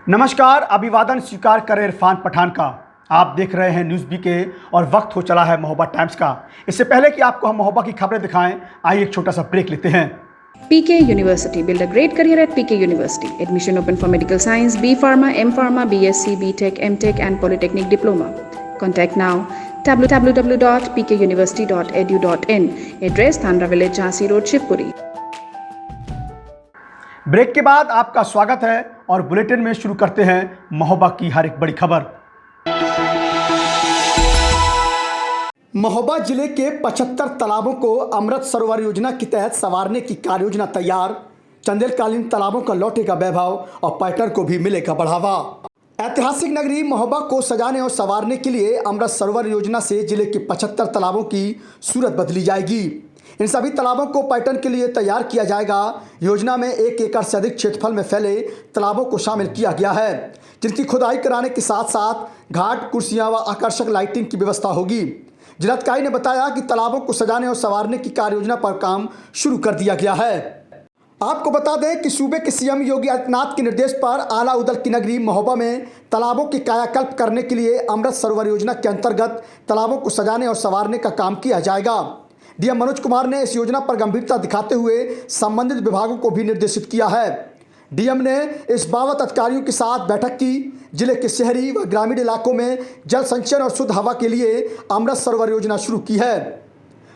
नमस्कार। अभिवादन स्वीकार करें इरफान पठान का। आप देख रहे हैं न्यूज़ बीके और वक्त हो चला है महोबा टाइम्स का। इससे पहले कि आपको हम महोबा की खबरें दिखाएं, आइए एक छोटा सा ब्रेक लेते हैं। PK University. Build a great career at PK University. Admission open for medical science, B Pharma, M Pharma, BSc, BTech, MTech and Polytechnic Diploma. Contact now www.pkuniversity.edu.in. Address Thandra Village, Jhansi Road, Shivpuri. Break के बाद आपका स्वागत है और bulletin में शुरू करते हैं महोबा की हर एक बड़ी खबर। महोबा जिले के 75 तालाबों को अमृत सरोवर योजना के तहत संवारने की कार्ययोजना तैयार। चंदेलकालीन तालाबों का लौटेगा वैभव और पर्यटन को भी मिलेगा बढ़ावा। ऐतिहासिक नगरी महोबा को सजाने और संवारने के लिए अमृत सरोवर योजना से जिले के 75 तालाबों की सूरत बदली जाएगी। इन सभी तालाबों को पर्यटन के लिए तैयार किया जाएगा। योजना में 1 एकड़ से अधिक क्षेत्रफल में फैले तालाबों को शामिल किया गया है, जिनकी खुदाई कराने के साथ साथ घाट, कुर्सियां व आकर्षक लाइटिंग की व्यवस्था होगी। जिलाधिकारी ने बताया कि तालाबों को सजाने और संवारने की कार्ययोजना पर काम शुरू कर दिया गया है। आपको बता दें कि सूबे के सीएम योगी आदित्यनाथ के निर्देश पर आला उदल की नगरी महोबा में तालाबों के कायाकल्प करने के लिए अमृत सरोवर योजना के अंतर्गत तालाबों को सजाने और संवारने का काम किया जाएगा। डीएम मनोज कुमार ने इस योजना पर गंभीरता दिखाते हुए संबंधित विभागों को भी निर्देशित किया है। डीएम ने इस बाबत अधिकारियों के साथ बैठक की। जिले के शहरी व ग्रामीण इलाकों में जल संचयन और शुद्ध हवा के लिए अमृत सरोवर योजना शुरू की है।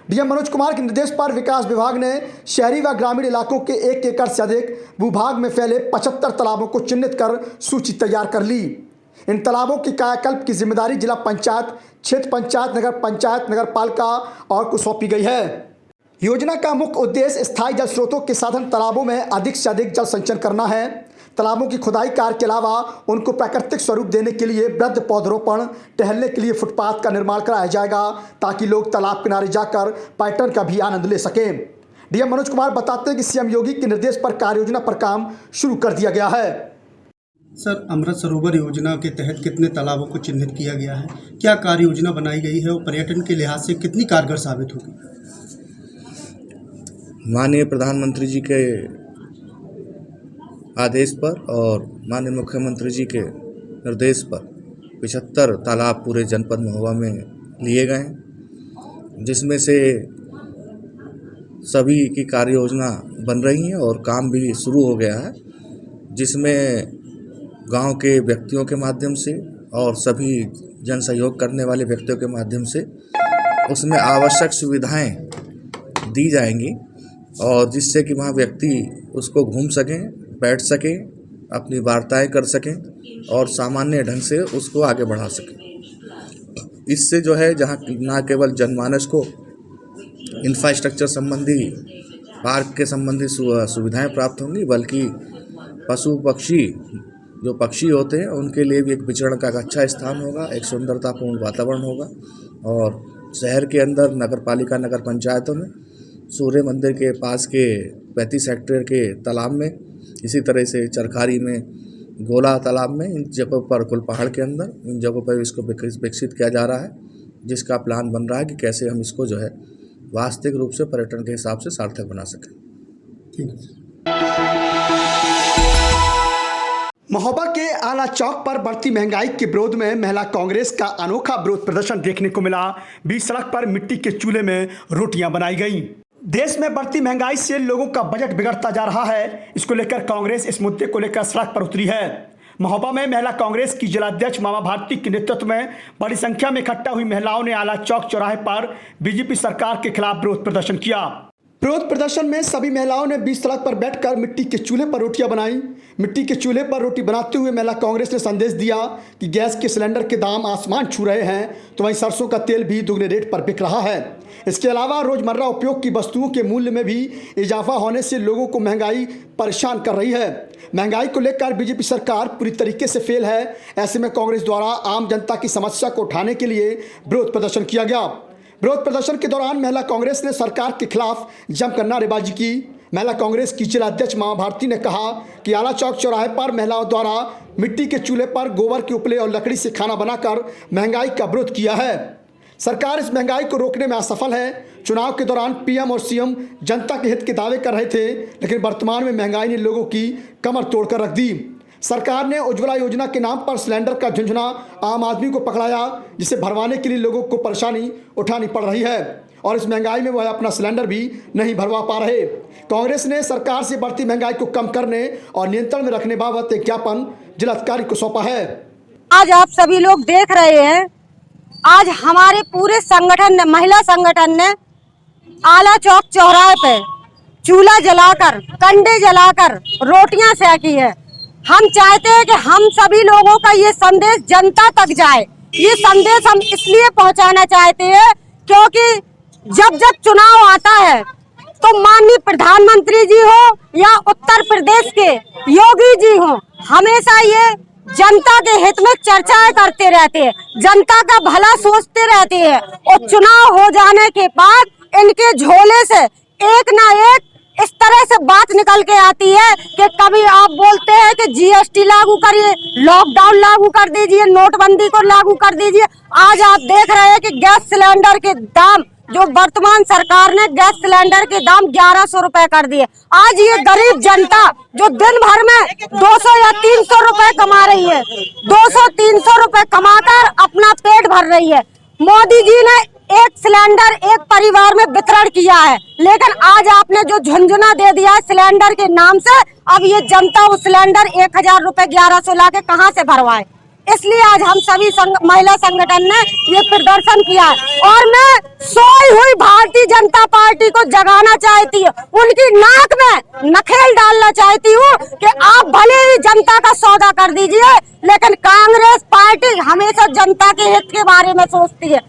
डीएम मनोज कुमार के निर्देश पर विकास विभाग ने शहरी व ग्रामीण इलाकों के 1 एकड़ से अधिक भूभाग में फैले 75 तालाबों को चिन्हित कर सूची तैयार कर ली। इन तालाबों की कायाकल्प की जिम्मेदारी जिला पंचायत, क्षेत्र पंचायत, नगर पंचायत, नगर पालिका और को सौंपी गई है। योजना का मुख्य उद्देश्य स्थायी जल स्रोतों के साधन तालाबों में अधिक से अधिक जल संचयन करना है। तालाबों की खुदाई कार्य के अलावा उनको प्राकृतिक स्वरूप देने के लिए वृद्ध पौधरोपण, टहलने के लिए फुटपाथ का निर्माण कराया जाएगा, ताकि लोग तालाब किनारे जाकर पर्यटन का भी आनंद ले सकें। डीएम मनोज कुमार बताते हैं कि सीएम योगी के निर्देश पर कार्ययोजना पर काम शुरू कर दिया गया है। सर, अमृत सरोवर योजना के तहत कितने तालाबों को चिन्हित किया गया है, क्या कार्य योजना बनाई गई है और पर्यटन के लिहाज से कितनी कारगर साबित होगी? माननीय प्रधानमंत्री जी के आदेश पर और माननीय मुख्यमंत्री जी के निर्देश पर 75 तालाब पूरे जनपद महोबा में लिए गए, जिसमें से सभी की कार्य योजना बन रही है और काम भी शुरू हो गया है, जिसमें गांव के व्यक्तियों के माध्यम से और सभी जन सहयोग करने वाले व्यक्तियों के माध्यम से उसमें आवश्यक सुविधाएं दी जाएंगी और जिससे कि वहाँ व्यक्ति उसको घूम सकें, बैठ सकें, अपनी वार्ताएं कर सकें और सामान्य ढंग से उसको आगे बढ़ा सकें। इससे जो है जहाँ न केवल जनमानस को इंफ्रास्ट्रक्चर संबंधी, पार्क के संबंधी सुविधाएं प्राप्त होंगी, बल्कि पशु पक्षी जो पक्षी होते हैं उनके लिए भी एक विचरण का अच्छा स्थान होगा, एक सुंदरतापूर्ण वातावरण होगा। और शहर के अंदर नगर पालिका, नगर पंचायतों में, सूर्य मंदिर के पास के 35 हेक्टेयर के तालाब में, इसी तरह से चरखारी में, गोला तालाब में, इन जगहों पर कुल पहाड़ के अंदर इन जगहों पर इसको विकसित किया जा रहा है, जिसका प्लान बन रहा है कि कैसे हम इसको जो है वास्तविक रूप से पर्यटन के हिसाब से सार्थक बना सकें। ठीक है। महोबा के आला चौक पर बढ़ती महंगाई के विरोध में महिला कांग्रेस का अनोखा विरोध प्रदर्शन देखने को मिला। बीच सड़क पर मिट्टी के चूल्हे में रोटियां बनाई गई। देश में बढ़ती महंगाई से लोगों का बजट बिगड़ता जा रहा है। इसको लेकर कांग्रेस इस मुद्दे को लेकर सड़क पर उतरी है। महोबा में महिला कांग्रेस की जिलाध्यक्ष मामा भारती के नेतृत्व में बड़ी संख्या में इकट्ठा हुई महिलाओं ने आला चौक चौराहे पर बीजेपी सरकार के खिलाफ विरोध प्रदर्शन किया। विरोध प्रदर्शन में सभी महिलाओं ने बीच सड़क पर बैठकर मिट्टी के चूल्हे पर रोटियां बनाई। मिट्टी के चूल्हे पर रोटी बनाते हुए महिला कांग्रेस ने संदेश दिया कि गैस के सिलेंडर के दाम आसमान छू रहे हैं, तो वहीं सरसों का तेल भी दुगने रेट पर बिक रहा है। इसके अलावा रोजमर्रा उपयोग की वस्तुओं के मूल्य में भी इजाफा होने से लोगों को महंगाई परेशान कर रही है। महंगाई को लेकर बीजेपी सरकार पूरी तरीके से फेल है। ऐसे में कांग्रेस द्वारा आम जनता की समस्या को उठाने के लिए विरोध प्रदर्शन किया गया। विरोध प्रदर्शन के दौरान महिला कांग्रेस ने सरकार के खिलाफ जमकर नारेबाजी की। महिला कांग्रेस की जिलाध्यक्ष मामा भारती ने कहा कि आला चौक चौराहे पर महिलाओं द्वारा मिट्टी के चूल्हे पर गोबर के उपले और लकड़ी से खाना बनाकर महंगाई का विरोध किया है। सरकार इस महंगाई को रोकने में असफल है। चुनाव के दौरान पीएम और सीएम जनता के हित के दावे कर रहे थे, लेकिन वर्तमान में महंगाई ने लोगों की कमर तोड़कर रख दी। सरकार ने उज्ज्वला योजना के नाम पर सिलेंडर का झुंझुना आम आदमी को पकड़ाया, जिसे भरवाने के लिए लोगों को परेशानी उठानी पड़ रही है और इस महंगाई में वह अपना सिलेंडर भी नहीं भरवा पा रहे। कांग्रेस ने सरकार से बढ़ती महंगाई को कम करने और नियंत्रण में रखने बाबत एक ज्ञापन जिलाधिकारी को सौंपा है। आज आप सभी लोग देख रहे हैं, आज हमारे पूरे संगठन ने, महिला संगठन ने आला चौक चौराहे पे चूल्हा जलाकर, कंडे जलाकर रोटियां सेकी है। हम चाहते हैं कि हम सभी लोगों का ये संदेश जनता तक जाए। ये संदेश हम इसलिए पहुंचाना चाहते हैं क्योंकि जब जब चुनाव आता है तो माननीय प्रधानमंत्री जी हो या उत्तर प्रदेश के योगी जी हो, हमेशा ये जनता के हित में चर्चाएं करते रहते हैं, जनता का भला सोचते रहते हैं और चुनाव हो जाने के बाद इनके झोले से एक ना एक इस तरह से बात निकल के आती है कि कभी आप बोलते हैं कि जीएसटी लागू करिए, लॉकडाउन लागू कर दीजिए, नोटबंदी को लागू कर दीजिए। आज आप देख रहे हैं कि गैस सिलेंडर के दाम, जो वर्तमान सरकार ने गैस सिलेंडर के दाम 1100 रुपए कर दिए। आज ये गरीब जनता जो दिन भर में 200 या 300 रुपए कमा रही है, 200-300 रुपए कमाकर अपना पेट भर रही है। मोदी जी ने एक सिलेंडर एक परिवार में वितरण किया है, लेकिन आज आपने जो झुंझुना दे दिया है सिलेंडर के नाम से, अब ये जनता वो सिलेंडर 1000 रुपए 1100 लाके कहाँ से भरवाए। इसलिए आज हम सभी महिला संगठन ने ये प्रदर्शन किया है और मैं सोई हुई भारतीय जनता पार्टी को जगाना चाहती हूँ, उनकी नाक में नखेल डालना चाहती हूँ कि आप भले ही जनता का सौदा कर दीजिए, लेकिन कांग्रेस पार्टी हमेशा जनता के हित के बारे में सोचती है।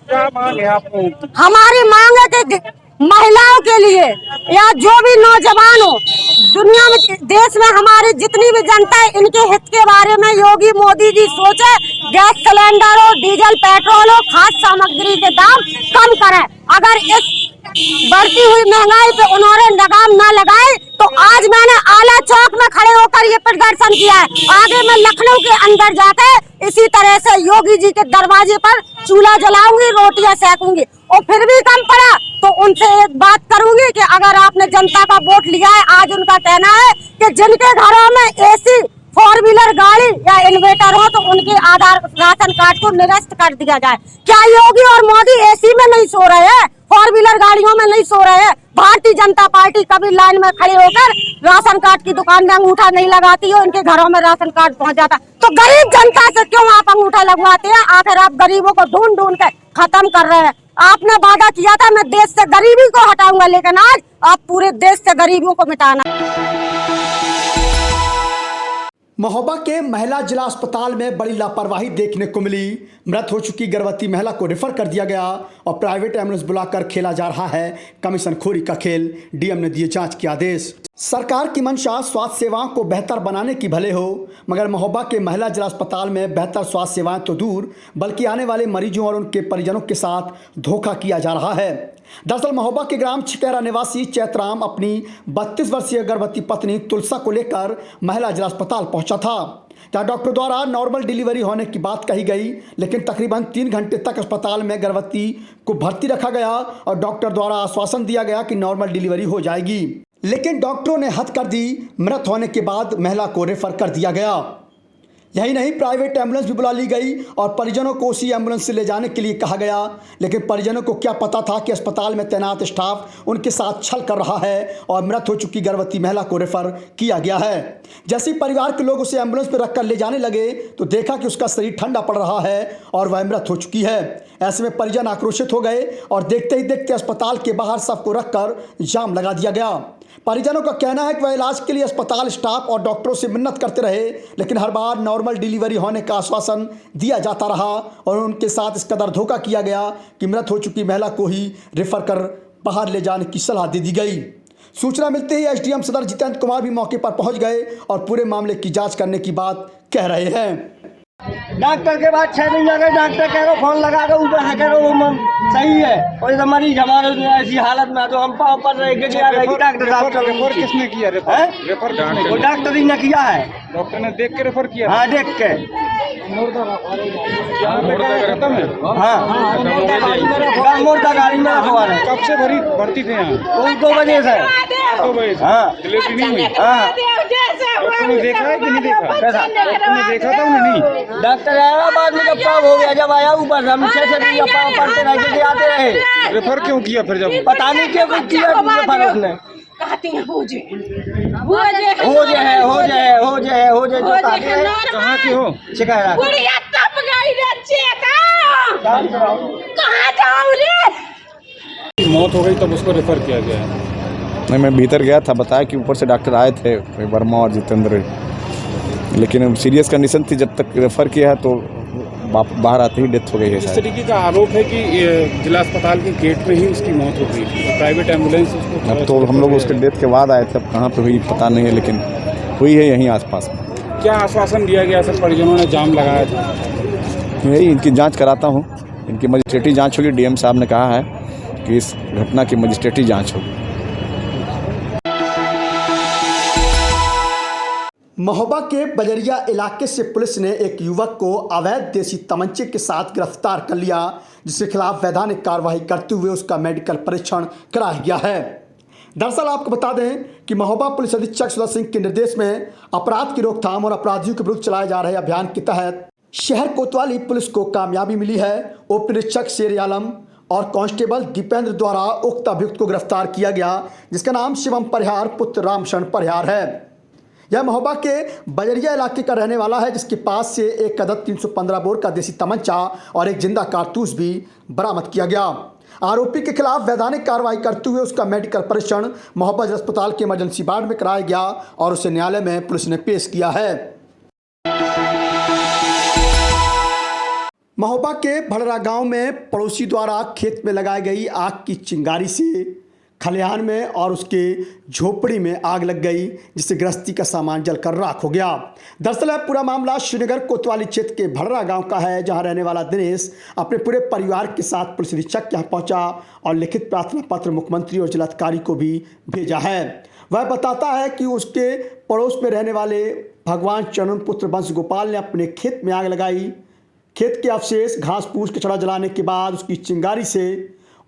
हमारी मांग है कि महिलाओं के लिए या जो भी नौजवान हो दुनिया में, देश में हमारी जितनी भी जनता है, इनके हित के बारे में योगी मोदी जी सोचे। गैस सिलेंडर हो, डीजल पेट्रोल हो, खाद्य सामग्री के दाम कम करें। अगर इस बढ़ती हुई महंगाई पे उन्होंने लगाम ना लगाए तो आज मैंने आला चौक में खड़े होकर ये प्रदर्शन किया है। आगे मैं लखनऊ के अंदर जाकर इसी तरह से योगी जी के दरवाजे पर चूल्हा जलाऊंगी, रोटियां सेकूंगी और फिर भी कम पड़ा तो उनसे एक बात करूंगी कि अगर आपने जनता का वोट लिया है, आज उनका कहना है कि जिनके घरों में एसी 4 व्हीलर गाड़ी या इन्वर्टर हो तो उनके आधार राशन कार्ड को निरस्त कर दिया जाए। क्या योगी और मोदी एसी में नहीं सो रहे हैं, 4 व्हीलर गाड़ियों में नहीं सो रहे हैं? भारतीय जनता पार्टी कभी लाइन में खड़े होकर राशन कार्ड की दुकान में अंगूठा नहीं लगाती है, उनके घरों में राशन कार्ड पहुंच जाता। तो गरीब जनता से क्यों आप अंगूठा लगवाते हैं? आखिर आप गरीबों को ढूंढ ढूंढ कर खत्म कर रहे हैं। आपने वादा किया था मैं देश से गरीबी को हटाऊंगा, लेकिन आज आप पूरे देश से गरीबों को मिटाना। महोबा के महिला जिला अस्पताल में बड़ी लापरवाही देखने को मिली। मृत हो चुकी गर्भवती महिला को रेफर कर दिया गया और प्राइवेट एम्बुलेंस बुलाकर खेला जा रहा है कमीशन खोरी का खेल। डीएम ने दिए जांच के आदेश। सरकार की मंशा स्वास्थ्य सेवाओं को बेहतर बनाने की भले हो, मगर महोबा के महिला जिला अस्पताल में बेहतर स्वास्थ्य सेवाएं तो दूर बल्कि आने वाले मरीजों और उनके परिजनों के साथ धोखा किया जा रहा है। दरअसल महोबा के ग्राम छिकैरा निवासी चैतराम अपनी 32 वर्षीय गर्भवती पत्नी तुलसा को लेकर महिला जिला अस्पताल पहुंचा था, जहां डॉक्टर द्वारा नॉर्मल डिलीवरी होने की बात कही गई, लेकिन तकरीबन 3 घंटे तक अस्पताल में गर्भवती को भर्ती रखा गया और डॉक्टर द्वारा आश्वासन दिया गया कि नॉर्मल डिलीवरी हो जाएगी, लेकिन डॉक्टरों ने हद कर दी। मृत होने के बाद महिला को रेफर कर दिया गया। यही नहीं, प्राइवेट एम्बुलेंस भी बुला ली गई और परिजनों को उसी एम्बुलेंस से ले जाने के लिए कहा गया, लेकिन परिजनों को क्या पता था कि अस्पताल में तैनात स्टाफ उनके साथ छल कर रहा है और मृत हो चुकी गर्भवती महिला को रेफर किया गया है। जैसे ही परिवार के लोग उसे एम्बुलेंस पर रखकर ले जाने लगे तो देखा कि उसका शरीर ठंडा पड़ रहा है और वह मृत हो चुकी है। ऐसे में परिजन आक्रोशित हो गए और देखते ही देखते अस्पताल के बाहर सबको रखकर जाम लगा दिया गया। परिजनों का कहना है कि वह इलाज के लिए अस्पताल स्टाफ और डॉक्टरों से मिन्नत करते रहे, लेकिन हर बार नॉर्मल डिलीवरी होने का आश्वासन दिया जाता रहा और उनके साथ इस कदर धोखा किया गया कि मृत हो चुकी महिला को ही रेफर कर बाहर ले जाने की सलाह दे दी गई। सूचना मिलते ही एसडीएम सदर जितेंद्र कुमार भी मौके पर पहुंच गए और पूरे मामले की जांच करने की बात कह रहे हैं। डॉक्टर के बाद 6 दिन लगे, डॉक्टर कह रहे फोन लगा कर ऊपर है, कह रहे सही है और इधर मरीज हमारे ऐसी हालत में तो हम पाँव पर रह गए। रेफर किसने किया? रेफर वो डॉक्टर ही ने किया है। डॉक्टर ने देख के रेफर किया? हाँ, देख के। हाँ, मुर्दा गाड़ी में रखवा रहे। कब से भर्ती थे यहाँ? 2 बजे से। 2 बजे से? हाँ, डिलीवरी नहीं हुई? हाँ, तूने देखा है कि नहीं देखा? तूने देखा था उन्हें? नहीं। डॉक्टर आया बाद में, जब कब हो गया, जब आया ऊपर हम से पढ़ते रह के आते रहे। रेफर क्यों किया फिर? जब पता नहीं क्यों किया रेफर उसने। हो जाए कहाँ के हो? शिकायत मौत हो गई तब उसको रेफर किया गया है। नहीं, मैं भीतर गया था, बताया कि ऊपर से डॉक्टर आए थे वर्मा और जितेंद्र, लेकिन सीरियस कंडीशन थी। जब तक रेफ़र किया है तो बाहर आते ही डेथ हो गई है। इस तरीके का आरोप है कि जिला अस्पताल के गेट में ही उसकी मौत हो गई थी, प्राइवेट एम्बुलेंस उसको। अब तो हम लोग उसके डेथ के बाद आए थे, अब कहाँ पे हुई पता नहीं है, लेकिन हुई है यहीं आसपास में। क्या आश्वासन दिया गया सर? परिजनों ने जाम लगाया था। यही इनकी जाँच कराता हूँ, इनकी मजिस्ट्रेटी जाँच होगी। DM साहब ने कहा है कि इस घटना की मजिस्ट्रेटी जाँच होगी। महोबा के बजरिया इलाके से पुलिस ने एक युवक को अवैध देसी तमंचे के साथ गिरफ्तार कर लिया, जिसके खिलाफ वैधानिक कार्रवाई करते हुए उसका मेडिकल परीक्षण कराया गया है। दरअसल आपको बता दें कि महोबा पुलिस अधीक्षक सुधा सिंह के निर्देश में अपराध की रोकथाम और अपराधियों के विरुद्ध चलाए जा रहे अभियान के तहत शहर कोतवाली पुलिस को कामयाबी मिली है। उप निरीक्षक शेर आलम और कांस्टेबल दीपेंद्र द्वारा उक्त अभियुक्त को गिरफ्तार किया गया, जिसका नाम शिवम परिहार पुत्र रामशरण परिहार है। यह महोबा के बजरिया इलाके का रहने वाला है, जिसके पास से एक अदद 315 बोर का देसी तमंचा और एक जिंदा कारतूस भी बरामद किया गया। आरोपी के खिलाफ वैधानिक कार्रवाई करते हुए उसका मेडिकल परीक्षण महोबा अस्पताल के इमरजेंसी वार्ड में कराया गया और उसे न्यायालय में पुलिस ने पेश किया है। महोबा के भड़रा गांव में पड़ोसी द्वारा खेत में लगाई गई आग की चिंगारी से खलिहान में और उसके झोपड़ी में आग लग गई, जिससे गृहस्थी का सामान जलकर राख हो गया। दरअसल पूरा मामला श्रीनगर कोतवाली क्षेत्र के भड़रा गांव का है, जहां रहने वाला दिनेश अपने पूरे परिवार के साथ पुलिस अधीक्षक के यहाँ पहुंचा और लिखित प्रार्थना पत्र मुख्यमंत्री और जिलाधिकारी को भी भेजा है। वह बताता है कि उसके पड़ोस में रहने वाले भगवान चरण पुत्र वंश गोपाल ने अपने खेत में आग लगाई। खेत के अवशेष घास फूस कचड़ा जलाने के बाद उसकी चिंगारी से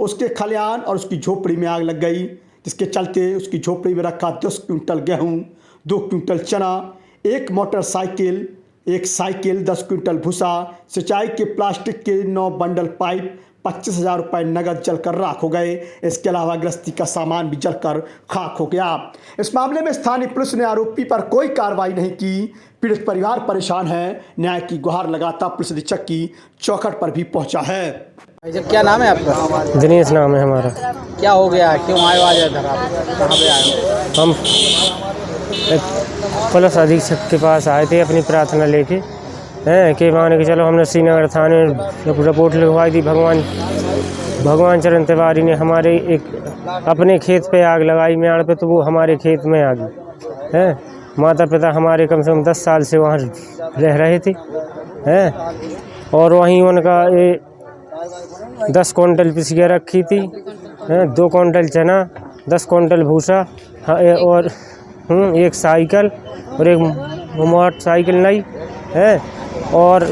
उसके खलिहान और उसकी झोपड़ी में आग लग गई, जिसके चलते उसकी झोपड़ी में रखा 10 क्विंटल गेहूं, 2 क्विंटल चना, एक मोटरसाइकिल, एक साइकिल, 10 क्विंटल भूसा, सिंचाई के प्लास्टिक के 9 बंडल पाइप, 25,000 रुपये नगद जलकर राख हो गए। इसके अलावा गृहस्थी का सामान भी जलकर खाक हो गया। इस मामले में स्थानीय पुलिस ने आरोपी पर कोई कार्रवाई नहीं की। पीड़ित परिवार परेशान है। न्याय की गुहार लगाता पुलिस अधीक्षक की चौखट पर भी पहुंचा है। क्या नाम है आपका? दिनेश नाम है हमारा। क्या हो गया? क्यों आए आज इधर? आप कहाँ पे आए हो? हम पुलिस अधीक्षक के पास आए थे अपनी प्रार्थना लेके, हैं कि माने कि चलो हमने श्रीनगर थाने रिपोर्ट लिखवाई थी। भगवान चरण तिवारी ने हमारे एक अपने खेत पे आग लगाई म्याड़ पे, तो वो हमारे खेत में आ गई है। माता पिता हमारे कम से कम 10 साल से वहाँ रह रहे थे हैं, और वहीं उनका 10 क्विंटल पिसिया रखी थी, 2 क्विंटल चना, 10 क्विंटल भूसा और एक साइकिल और एक मोटरसाइकिल नहीं है, और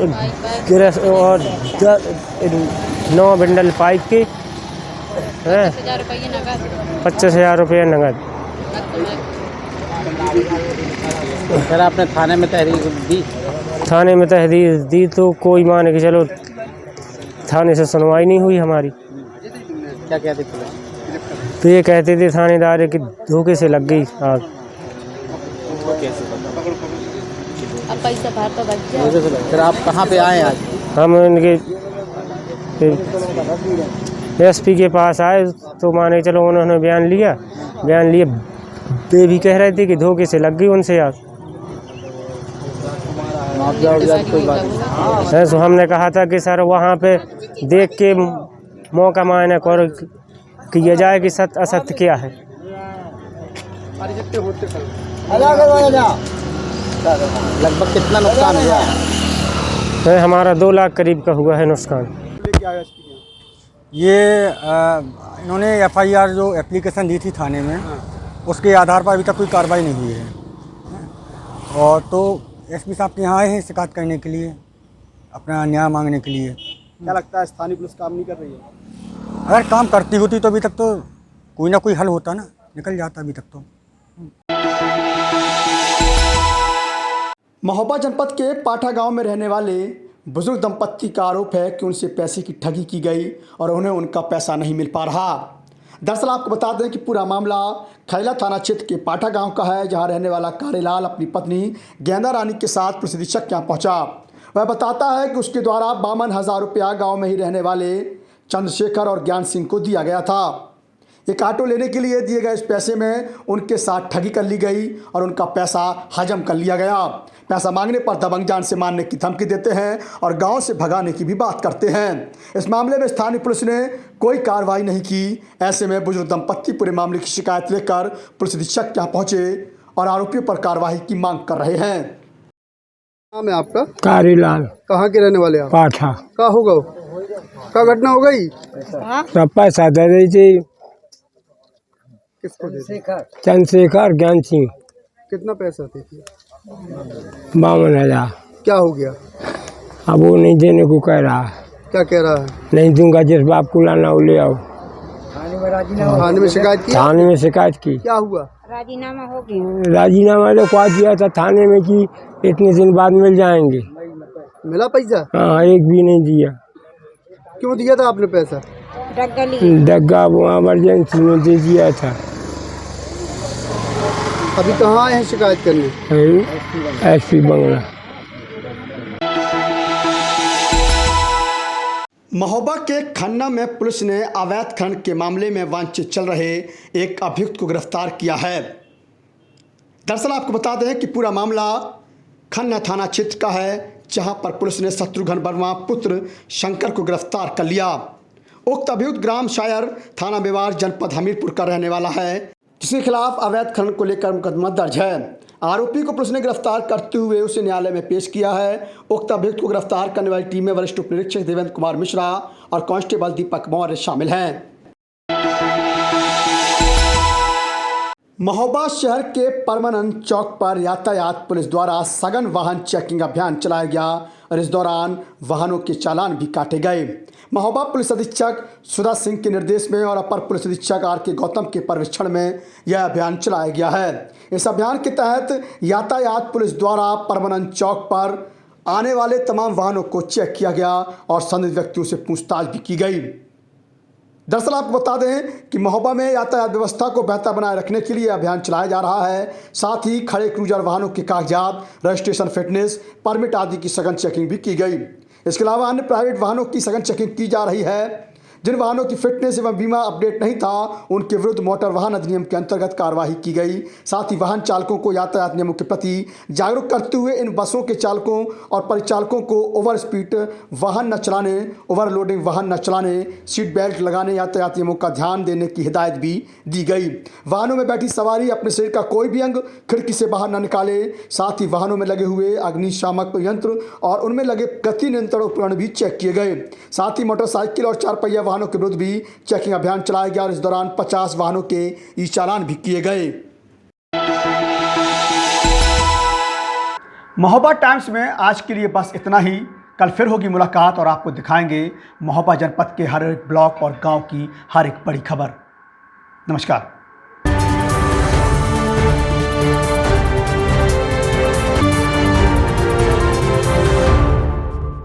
9 बंडल पाइप के 25,000 रुपये नगद। फिर आपने थाने में तहरीर दी? थाने में तहरीर दी तो कोई माने कि चलो थाने से सुनवाई नहीं हुई हमारी। क्या कहते पुलिस? तो ये कहते थे थानेदार कि धोखे से लग गई आग। अब पैसा भर तो बच गया। फिर आप कहाँ पे आए आज? हम इनके SP के पास आए तो माने चलो उन्होंने बयान लिया। वे भी कह रहे थे कि धोखे से लग गई उनसे आग। कोई बात नहीं। तो हमने कहा था कि सर वहाँ पे देख के मौका मायने कर किया जाए कि सत्य असत्य क्या है। लगभग कितना नुकसान हुआ है? हमारा 2 लाख करीब का हुआ है नुकसान। ये इन्होंने FIR जो एप्लीकेशन दी थी थाने में, उसके आधार पर अभी तक कोई कार्रवाई नहीं हुई है। और तो SP साहब के यहाँ आए हैं शिकायत करने के लिए, अपना न्याय मांगने के लिए। क्या लगता है स्थानीय पुलिस काम नहीं कर रही है? अगर काम करती होती तो अभी तक तो कोई ना कोई हल होता ना, निकल जाता अभी तक तो। महोबा जनपद के पाठा गांव में रहने वाले बुजुर्ग दंपत्ति का आरोप है कि उनसे पैसे की ठगी की गई और उन्हें उनका पैसा नहीं मिल पा रहा। दरअसल आपको बता दें कि पूरा मामला खैला थाना क्षेत्र के पाठा गांव का है, जहां रहने वाला कारेलाल अपनी पत्नी गेंदा रानी के साथ पुलिस अधीक्षक के यहाँ पहुँचा। वह बताता है कि उसके द्वारा 52,000 रुपया गाँव में ही रहने वाले चंद्रशेखर और ज्ञान सिंह को दिया गया था। एक ऑटो लेने के लिए दिए गए इस पैसे में उनके साथ ठगी कर ली गई और उनका पैसा हजम कर लिया गया। पैसा मांगने पर दबंग जान से मारने की धमकी देते हैं और गांव से भगाने की भी बात करते हैं। इस मामले में स्थानीय पुलिस ने कोई कार्रवाई नहीं की। ऐसे में बुजुर्ग दंपत्ति पूरे मामले की शिकायत लेकर पुलिस अधीक्षक के यहाँ पहुंचे और आरोपियों पर कार्रवाई की मांग कर रहे हैं। नाम है आपका? कारीलाल। कहाँ के रहने वाले आप? पाठा। क्या होगा? क्या घटना हो गई? सब पैसा दे रही थी। किसको? चंद्रशेखर ज्ञान सिंह। कितना पैसा थे? 52,000। क्या हो गया? अब वो नहीं देने को कह रहा है। क्या कह रहा है? नहीं दूंगा, जिस बाप को लाना वो ले आओ। थाने में शिकायत की? थाने में शिकायत की। क्या हुआ? राजीनामा हो गया। राजीनामा तो कहा दिया था थाने में कि इतने दिन बाद मिल जाएंगे। मिला पैसा? हाँ, एक भी नहीं दिया। क्यों दिया था आपने पैसा? डग्गा वो इमरजेंसी में दे दिया था। अभी कहाँ आए हैं शिकायत करने? एसपी बंगला। महोबा के खन्ना में पुलिस ने अवैध खनन के मामले में वांछित चल रहे एक अभियुक्त को गिरफ्तार किया है। दरअसल आपको बता दें कि पूरा मामला खन्ना थाना क्षेत्र का है, जहां पर पुलिस ने शत्रुघ्न वर्मा पुत्र शंकर को गिरफ्तार कर लिया। उक्त अभियुक्त ग्राम शायर थाना बेवार जनपद हमीरपुर का रहने वाला है, जिसके खिलाफ अवैध खनन को लेकर मुकदमा दर्ज है। आरोपी को पुलिस ने गिरफ्तार करते हुए उसे न्यायालय में पेश किया है। उक्त अभियुक्त को गिरफ्तार करने वाली टीम में वरिष्ठ उप निरीक्षक देवेंद्र कुमार मिश्रा और कांस्टेबल दीपक मौर्य शामिल हैं। महोबा शहर के परमानंद चौक पर यातायात पुलिस द्वारा सघन वाहन चेकिंग अभियान चलाया गया और इस दौरान वाहनों के चालान भी काटे गए। महोबा पुलिस अधीक्षक सुधा सिंह के निर्देश में और अपर पुलिस अधीक्षक आर के गौतम के पर्यवेक्षण में यह अभियान चलाया गया है। इस अभियान के तहत यातायात पुलिस द्वारा परमानंद चौक पर आने वाले तमाम वाहनों को चेक किया गया और संदिग्ध व्यक्तियों से पूछताछ भी की गई। दरअसल आपको बता दें कि महोबा में यातायात व्यवस्था को बेहतर बनाए रखने के लिए अभियान चलाया जा रहा है। साथ ही खड़े क्रूजर वाहनों के कागजात, रजिस्ट्रेशन, फिटनेस, परमिट आदि की सघन चेकिंग भी की गई। इसके अलावा अन्य प्राइवेट वाहनों की सघन चेकिंग की जा रही है। जिन वाहनों की फिटनेस एवं बीमा अपडेट नहीं था, उनके विरुद्ध मोटर वाहन अधिनियम के अंतर्गत कार्रवाई की गई। साथ ही वाहन चालकों को यातायात नियमों के प्रति जागरूक करते हुए इन बसों के चालकों और परिचालकों को ओवर स्पीड वाहन न चलाने, ओवरलोडिंग वाहन न चलाने, सीट बेल्ट लगाने, यातायात नियमों का ध्यान देने की हिदायत भी दी गई। वाहनों में बैठी सवारी अपने शरीर का कोई भी अंग खिड़की से बाहर न निकाले। साथ ही वाहनों में लगे हुए अग्निशामक यंत्र और उनमें लगे गति नियंत्रण उपकरण भी चेक किए गए। साथ ही मोटरसाइकिल और 4 पहिया वाहनों के विरुद्ध भी चेकिंग अभियान चलाया गया और इस दौरान 50 वाहनों के ई चालान भी किए गए। महोबा टाइम्स में आज के लिए बस इतना ही। कल फिर होगी मुलाकात और आपको दिखाएंगे महोबा जनपद के हर एक ब्लॉक और गांव की हर एक बड़ी खबर। नमस्कार।